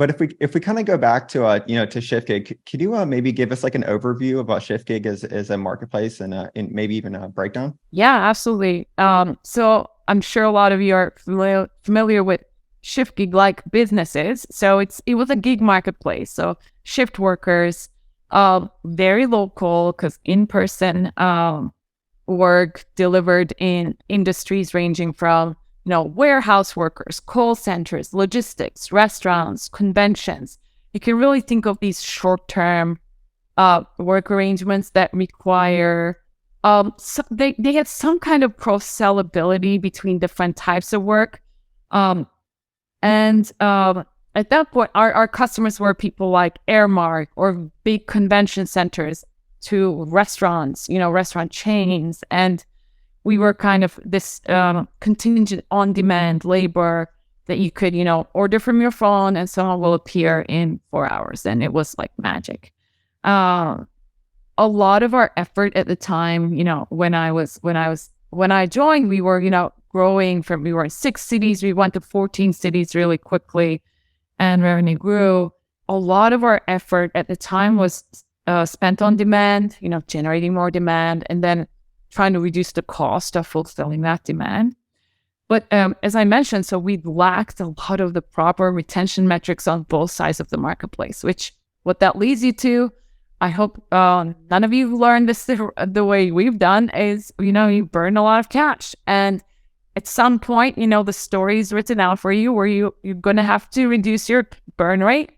But if we kind of go back to to Shiftgig, could you maybe give us like an overview of what Shiftgig is a marketplace and maybe even a breakdown? Yeah, absolutely. So I'm sure a lot of you are familiar with shift gig like businesses. So it was a gig marketplace. So shift workers, very local because in person work delivered in industries ranging from warehouse workers, call centers, logistics, restaurants, conventions. You can really think of these short term work arrangements that require so they had some kind of cross sellability between different types of work. Um, and at that point, our customers were people like Airmark or big convention centers to restaurants, restaurant chains. And we were kind of this contingent on demand labor that you could, order from your phone and someone will appear in 4 hours. And it was like magic. Um, a lot of our effort at the time, when I joined, we were, growing from, we were in 6 cities, we went to 14 cities really quickly, and revenue grew. A lot of our effort at the time was spent on demand, generating more demand, and then trying to reduce the cost of fulfilling that demand. But as I mentioned, so we lacked a lot of the proper retention metrics on both sides of the marketplace, which what that leads you to, I hope none of you learned this the way we've done is, you burn a lot of cash. And at some point, the story is written out for you where you're going to have to reduce your burn rate.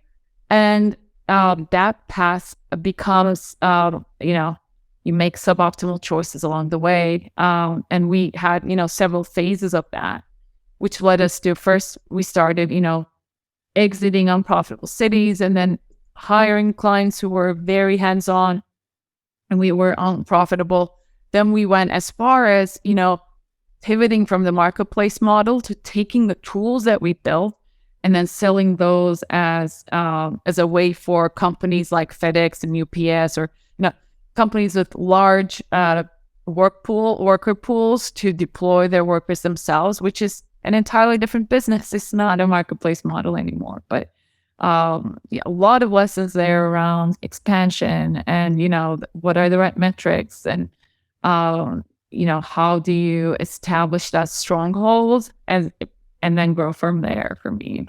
And that path becomes, you make suboptimal choices along the way. And we had, several phases of that, which led us to first, we started, exiting unprofitable cities and then hiring clients who were very hands-on and we were unprofitable. Then we went as far as, pivoting from the marketplace model to taking the tools that we built and then selling those as a way for companies like FedEx and UPS or companies with large worker pools to deploy their workers themselves, which is an entirely different business. It's not a marketplace model anymore. But a lot of lessons there around expansion and, what are the right metrics and, how do you establish that stronghold and then grow from there for me.